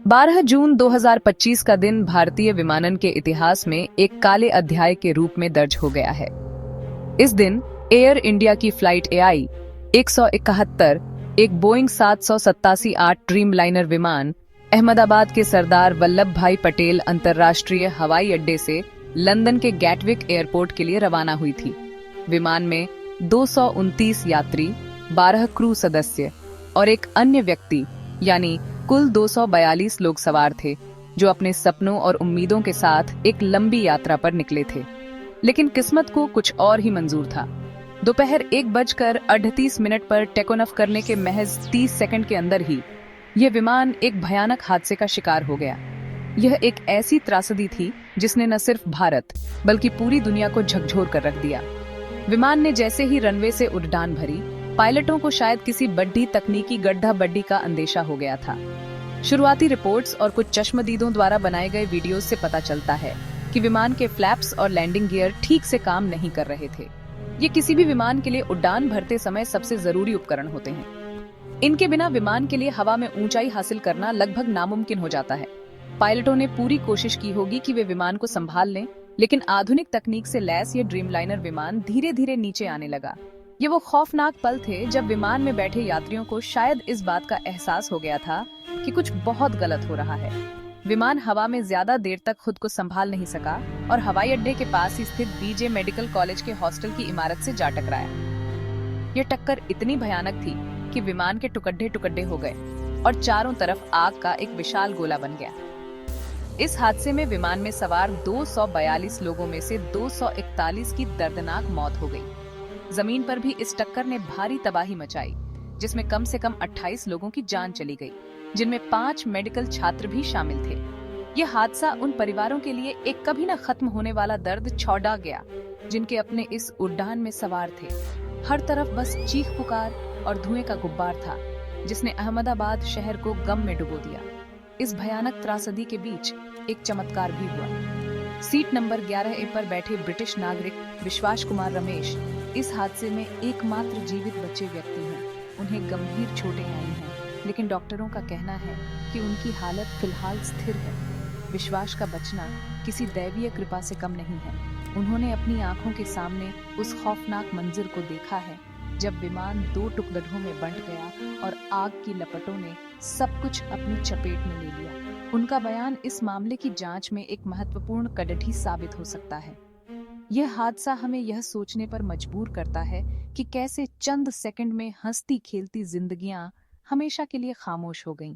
12 जून 2025 का दिन भारतीय विमानन के इतिहास में एक काले अध्याय के रूप में दर्ज हो गया है। इस दिन एयर इंडिया की फ्लाइट AI 171 एक बोइंग 787-8 ड्रीमलाइनर विमान अहमदाबाद के सरदार वल्लभ भाई पटेल अंतर्राष्ट्रीय हवाई अड्डे से लंदन के गैटविक एयरपोर्ट के लिए रवाना हुई थी। विमान में 229 यात्री, 12 क्रू सदस्य और एक अन्य व्यक्ति यानी कुल 242 लोग सवार थे, जो अपने सपनों और उम्मीदों के साथ एक लंबी यात्रा पर निकले थे। लेकिन किस्मत को कुछ और ही मंजूर था। दोपहर 1:38 पर टेक ऑफ करने के महज 30 सेकंड के अंदर ही यह विमान एक भयानक हादसे का शिकार हो गया। यह एक ऐसी त्रासदी थी जिसने न सिर्फ भारत बल्कि पूरी दुनिया को झकझोर कर रख दिया। विमान ने जैसे ही रनवे से उड़ान भरी, पायलटों को शायद किसी बड़ी तकनीकी गड्ढा बड्डी का अंदेशा हो गया था। शुरुआती रिपोर्ट्स और कुछ चश्मदीदों द्वारा बनाए गए वीडियोस से पता चलता है कि विमान के फ्लैप्स और लैंडिंग गियर ठीक से काम नहीं कर रहे थे। ये किसी भी विमान के लिए उड़ान भरते समय सबसे जरूरी उपकरण होते हैं। इनके बिना विमान के लिए हवा में ऊंचाई हासिल करना लगभग नामुमकिन हो जाता है। पायलटों ने पूरी कोशिश की होगी कि वे विमान को संभाल लें, लेकिन आधुनिक तकनीक से लैस ये ड्रीमलाइनर विमान धीरे धीरे नीचे आने लगा। ये वो खौफनाक पल थे जब विमान में बैठे यात्रियों को शायद इस बात का एहसास हो गया था कि कुछ बहुत गलत हो रहा है। विमान हवा में ज्यादा देर तक खुद को संभाल नहीं सका और हवाई अड्डे के पास ही स्थित BJ मेडिकल कॉलेज के हॉस्टल की इमारत से जा टकराया। यह टक्कर इतनी भयानक थी कि विमान के टुकड़े टुकड़े हो गए और चारों तरफ आग का एक विशाल गोला बन गया। इस हादसे में विमान में सवार 242 लोगों में से 241 की दर्दनाक मौत हो गई। जमीन पर भी इस टक्कर ने भारी तबाही मचाई, जिसमें कम से कम 28 लोगों की जान चली गई, जिनमें 5 मेडिकल छात्र भी शामिल थे। यह हादसा उन परिवारों के लिए एक कभी न खत्म होने वाला दर्द छौड़ा गया, जिनके अपने इस उड़ान में सवार थे। हर तरफ बस चीख पुकार और धुएं का गुब्बार था, जिसने अहमदाबाद शहर को गम में डुबो दिया। इस भयानक त्रासदी के बीच एक चमत्कार भी हुआ। सीट नंबर 11A पर बैठे ब्रिटिश नागरिक विश्वास कुमार रमेश इस हादसे में एकमात्र जीवित बचे व्यक्ति हैं। उन्हें गंभीर चोटें आई हैं, लेकिन डॉक्टरों का कहना है कि उनकी हालत फिलहाल स्थिर है। विश्वास का बचना किसी दैवीय कृपा से कम नहीं है। उन्होंने अपनी आंखों के सामने उस खौफनाक मंजर को देखा है जब विमान 2 टुकड़ों में बंट गया और आग की लपटों ने सब कुछ अपनी चपेट में ले लिया। उनका बयान इस मामले की जांच में एक महत्वपूर्ण कड़िठी साबित हो सकता है। यह हादसा हमें यह सोचने पर मजबूर करता है कि कैसे चंद सेकंड में हंसती खेलती जिंदगियां हमेशा के लिए खामोश हो गईं।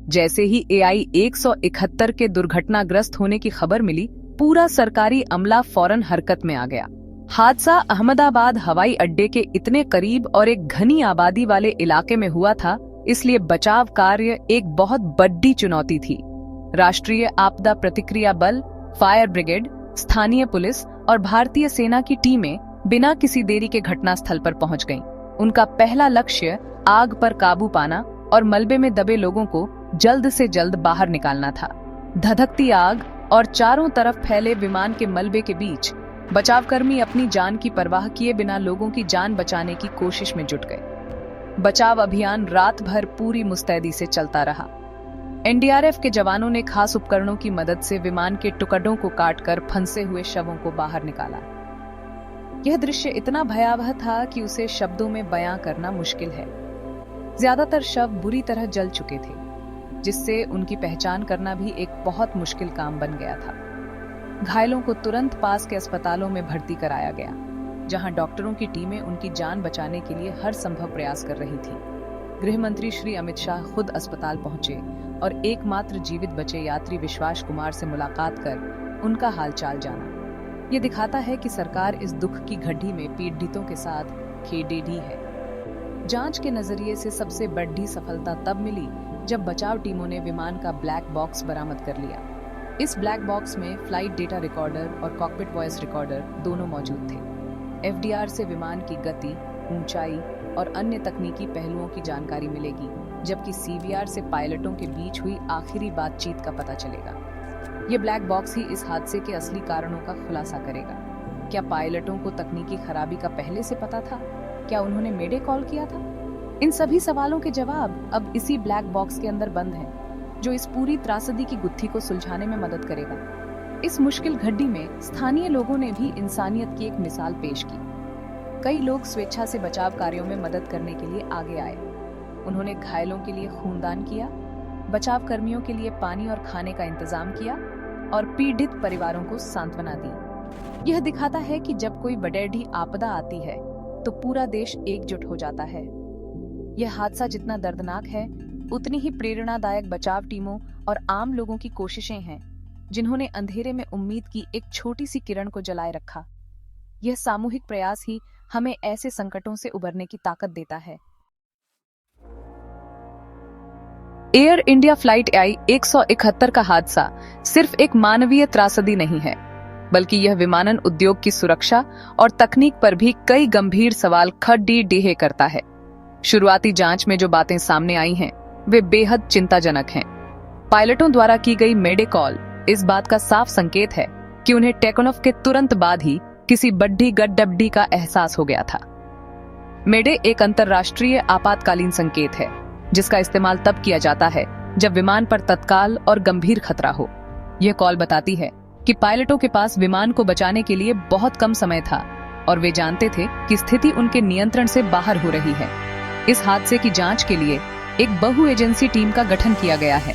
जैसे ही AI 171 के दुर्घटनाग्रस्त होने की खबर मिली, पूरा सरकारी अमला फौरन हरकत में आ गया। हादसा अहमदाबाद हवाई अड्डे के इतने करीब और एक घनी आबादी वाले इलाके में हुआ था, इसलिए बचाव कार्य एक बहुत बड़ी चुनौती थी। राष्ट्रीय आपदा प्रतिक्रिया बल, फायर ब्रिगेड, स्थानीय पुलिस और भारतीय सेना की टीमें बिना किसी देरी के घटनास्थल पर पहुंच गईं। उनका पहला लक्ष्य आग पर काबू पाना और मलबे में दबे लोगों को जल्द से जल्द बाहर निकालना था। धधकती आग और चारों तरफ फैले विमान के मलबे के बीच बचावकर्मी अपनी जान की परवाह किए बिना लोगों की जान बचाने की कोशिश में जुट गए। बचाव अभियान रात भर पूरी मुस्तैदी से चलता रहा। NDRF के जवानों ने खास उपकरणों की मदद से विमान के टुकड़ों को काटकर फंसे हुए शवों को बाहर निकाला। यह दृश्य इतना भयावह था कि उसे शब्दों में बयां करना मुश्किल है। ज्यादातर शव बुरी तरह जल चुके थे, जिससे उनकी पहचान करना भी एक बहुत मुश्किल काम बन गया था। घायलों को तुरंत पास के अस्पतालों में भर्ती कराया गया, जहां डॉक्टरों की टीमें उनकी जान बचाने के लिए हर संभव प्रयास कर रही थी। गृह मंत्री श्री अमित शाह खुद अस्पताल पहुंचे और एकमात्र जीवित बचे यात्री विश्वास कुमार से मुलाकात कर उनका हालचाल जाना। ये दिखाता है कि सरकार इस दुख की घड़ी में पीड़ितों के साथ खेडेडी है। जांच के नजरिए से सबसे बड़ी सफलता तब मिली जब बचाव टीमों ने विमान का ब्लैक बॉक्स बरामद कर लिया। इस ब्लैक बॉक्स में फ्लाइट डेटा रिकॉर्डर और कॉकपिट वॉइस रिकॉर्डर दोनों मौजूद थे। FDR से विमान की गति, ऊंचाई और अन्य तकनीकी पहलुओं की जानकारी मिलेगी, जबकि CVR से पायलटों के बीच हुई आखिरी बातचीत का पता चलेगा। ये ब्लैक बॉक्स ही इस हादसे के असली कारणों का खुलासा करेगा। क्या पायलटों को तकनीकी खराबी का पहले से पता था? क्या उन्होंने मेडे कॉल किया था? इन सभी सवालों के जवाब अब इसी ब्लैक बॉक्स के अंदर बंद हैं, जो इस पूरी त्रासदी की गुत्थी को सुलझाने में मदद करेगा। इस मुश्किल घड़ी में स्थानीय लोगों ने भी इंसानियत की एक मिसाल पेश की। कई लोग स्वेच्छा से बचाव कार्यों में मदद करने के लिए आगे आए। उन्होंने घायलों के लिए खूनदान किया, बचाव कर्मियों के लिए पानी और खाने का इंतजाम किया और पीड़ित परिवारों को सांत्वना दी। यह दिखाता है कि जब कोई वडेढ़ी आपदा आती है तो पूरा देश एकजुट हो जाता है। यह हादसा जितना दर्दनाक है, उतनी ही प्रेरणादायक बचाव टीमों और आम लोगों की कोशिशें हैं, जिन्होंने अंधेरे में उम्मीद की एक छोटी सी किरण को जलाए रखा। यह सामूहिक प्रयास ही हमें ऐसे संकटों से उबरने की ताकत देता है। एयर इंडिया फ्लाइट AI 171 का हादसा सिर्फ एक मानवीय त्रासदी नहीं है, बल्कि यह विमानन उद्योग की सुरक्षा और तकनीक पर भी कई गंभीर सवाल खड़े करता है। शुरुआती जांच में जो बातें सामने आई हैं, वे बेहद चिंताजनक हैं। पायलटों द्वारा की गई मेडे कॉल इस बात का साफ संकेत है कि उन्हें टेक ऑफ के तुरंत बाद ही किसी बड़ी गड़बड़ी का एहसास हो गया था। मेडे एक अंतर्राष्ट्रीय आपातकालीन संकेत है, जिसका इस्तेमाल तब किया जाता है जब विमान पर तत्काल और गंभीर खतरा हो। यह कॉल बताती है कि पायलटों के पास विमान को बचाने के लिए बहुत कम समय था और वे जानते थे कि स्थिति उनके नियंत्रण से बाहर हो रही है। इस हादसे की जांच के लिए एक बहु एजेंसी टीम का गठन किया गया है।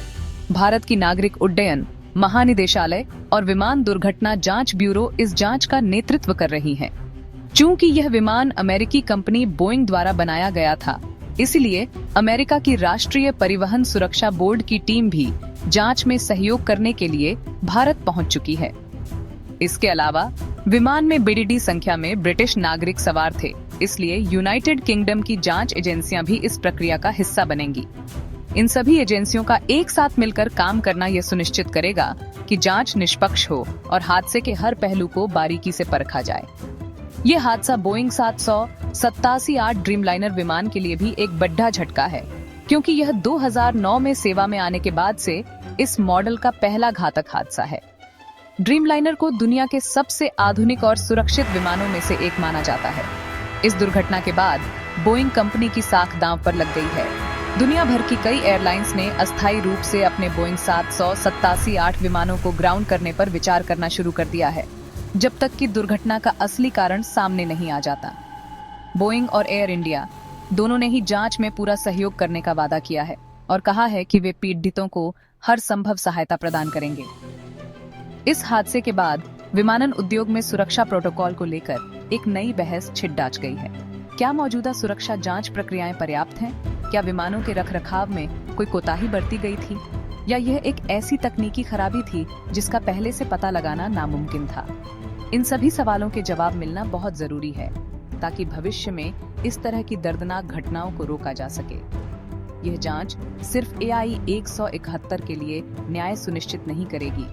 भारत की नागरिक उड्डयन महानिदेशालय और विमान दुर्घटना जांच ब्यूरो इस जांच का नेतृत्व कर रही है। चूंकि यह विमान अमेरिकी कंपनी बोइंग द्वारा बनाया गया था, इसलिए अमेरिका की राष्ट्रीय परिवहन सुरक्षा बोर्ड की टीम भी जांच में सहयोग करने के लिए भारत पहुंच चुकी है। इसके अलावा विमान में बड़ी संख्या में ब्रिटिश नागरिक सवार थे, इसलिए यूनाइटेड किंगडम की जांच एजेंसियां भी इस प्रक्रिया का हिस्सा बनेंगी। इन सभी एजेंसियों का एक साथ मिलकर काम करना यह सुनिश्चित करेगा कि जांच निष्पक्ष हो और हादसे के हर पहलू को बारीकी से परखा जाए। ये हादसा बोइंग 787-8 ड्रीमलाइनर विमान के लिए भी एक बड़ा झटका है, क्योंकि यह 2009 में सेवा में आने के बाद से इस मॉडल का पहला घातक हादसा है। ड्रीमलाइनर को दुनिया के सबसे आधुनिक और सुरक्षित विमानों में से एक माना जाता है। इस दुर्घटना के बाद बोइंग कंपनी की साख दांव पर लग गई है। दुनिया भर की कई एयरलाइंस ने अस्थायी रूप से अपने बोइंग 787-8 विमानों को ग्राउंड करने पर विचार करना शुरू कर दिया है, जब तक कि दुर्घटना का असली कारण सामने नहीं आ जाता। बोइंग और एयर इंडिया दोनों ने ही जांच में पूरा सहयोग करने का वादा किया है और कहा है कि वे पीड़ितों को हर संभव सहायता प्रदान करेंगे। इस हादसे के बाद विमानन उद्योग में सुरक्षा प्रोटोकॉल को लेकर एक नई बहस छिड़ डाच गई है। क्या मौजूदा सुरक्षा जांच प्रक्रियाएं पर्याप्त हैं? क्या विमानों के रखरखाव में कोई कोताही बरती गई थी, या यह एक ऐसी तकनीकी खराबी थी जिसका पहले से पता लगाना नामुमकिन था? इन सभी सवालों के जवाब मिलना बहुत जरूरी है, ताकि भविष्य में इस तरह की दर्दनाक घटनाओं को रोका जा सके। यह जांच सिर्फ AI 171 के लिए न्याय सुनिश्चित नहीं करेगी,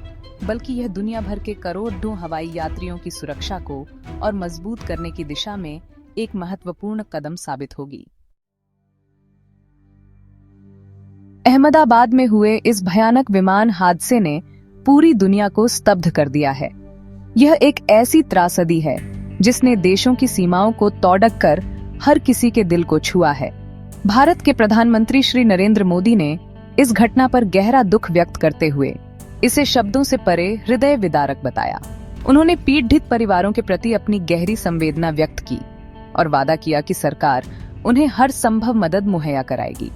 बल्कि यह दुनिया भर के करोड़ों हवाई यात्रियों की सुरक्षा को और मजबूत करने की दिशा में एक महत्वपूर्ण कदम साबित होगी। अहमदाबाद में हुए इस भयानक विमान हादसे ने पूरी दुनिया को स्तब्ध कर दिया है। यह एक ऐसी त्रासदी है जिसने देशों की सीमाओं को तोड़क कर हर किसी के दिल को छुआ है। भारत के प्रधानमंत्री श्री नरेंद्र मोदी ने इस घटना पर गहरा दुख व्यक्त करते हुए इसे शब्दों से परे हृदय विदारक बताया। उन्होंने पीड़ित परिवारों के प्रति अपनी गहरी संवेदना व्यक्त की और वादा किया कि सरकार उन्हें हर संभव मदद मुहैया कराएगी।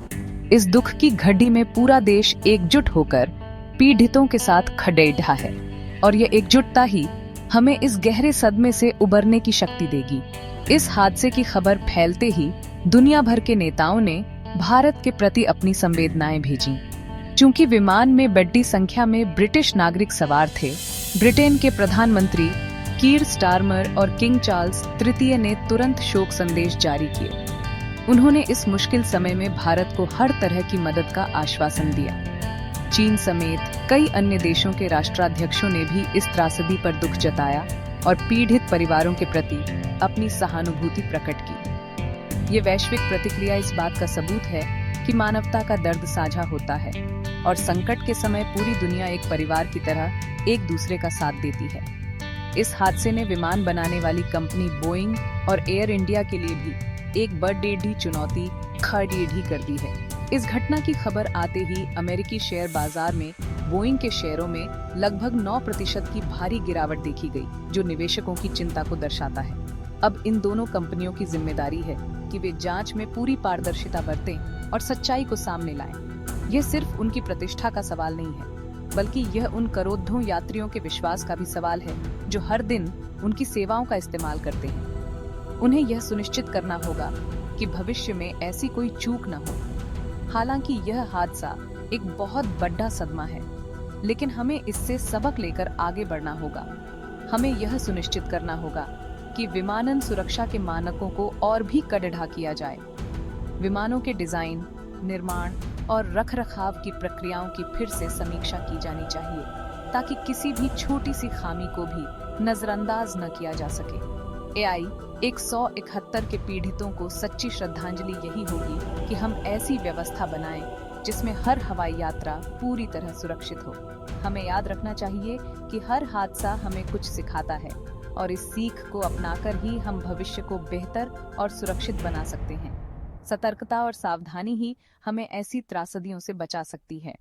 इस दुख की घड़ी में पूरा देश एकजुट होकर पीड़ितों के साथ खड़े रहा है और यह एकजुटता ही हमें इस गहरे सदमे से उबरने की शक्ति देगी। इस हादसे की खबर फैलते ही दुनिया भर के नेताओं ने भारत के प्रति अपनी संवेदनाएं भेजी। चूंकि विमान में बड़ी संख्या में ब्रिटिश नागरिक सवार थे, ब्रिटेन के प्रधानमंत्री कीर स्टारमर और किंग चार्ल्स तृतीय ने तुरंत शोक संदेश जारी किए। उन्होंने इस मुश्किल समय में भारत को हर तरह की मदद का आश्वासन दिया। चीन समेत कई अन्य देशों के राष्ट्राध्यक्षों ने भी इस त्रासदी पर दुख जताया और पीड़ित परिवारों के प्रति अपनी सहानुभूति प्रकट की। ये वैश्विक प्रतिक्रिया इस बात का सबूत है कि मानवता का दर्द साझा होता है और संकट के समय पूरी दुनिया एक परिवार की तरह एक दूसरे का साथ देती है। इस हादसे ने विमान बनाने वाली कंपनी बोइंग और एयर इंडिया के लिए भी एक बड़ी चुनौती खड़ी कर दी है। इस घटना की खबर आते ही अमेरिकी शेयर बाजार में बोइंग के शेयरों में लगभग 9% की भारी गिरावट देखी गई, जो निवेशकों की चिंता को दर्शाता है। अब इन दोनों कंपनियों की जिम्मेदारी है कि वे जांच में पूरी पारदर्शिता बरतें और सच्चाई को सामने लाएं। यह सिर्फ उनकी प्रतिष्ठा का सवाल नहीं है, बल्कि यह उन करोड़ों यात्रियों के विश्वास का भी सवाल है जो हर दिन उनकी सेवाओं का इस्तेमाल करते हैं। उन्हें यह सुनिश्चित करना होगा कि भविष्य में ऐसी कोई चूक न हो। हालांकि यह हादसा एक बहुत बड़ा सदमा है, लेकिन हमें इससे सबक लेकर आगे बढ़ना होगा। हमें यह सुनिश्चित करना होगा कि विमानन सुरक्षा के मानकों को और भी कड़ाहा किया जाए। विमानों के डिजाइन, निर्माण और रखरखाव की प्रक्रियाओं की फिर से समीक्षा की जानी चाहिए, ताकि किसी भी छोटी सी खामी को भी नजरअंदाज न किया जा सके। AI 171 के पीड़ितों को सच्ची श्रद्धांजलि यही होगी कि हम ऐसी व्यवस्था बनाएं जिसमें हर हवाई यात्रा पूरी तरह सुरक्षित हो। हमें याद रखना चाहिए कि हर हादसा हमें कुछ सिखाता है, और इस सीख को अपनाकर ही हम भविष्य को बेहतर और सुरक्षित बना सकते हैं। सतर्कता और सावधानी ही हमें ऐसी त्रासदियों से बचा सकती है।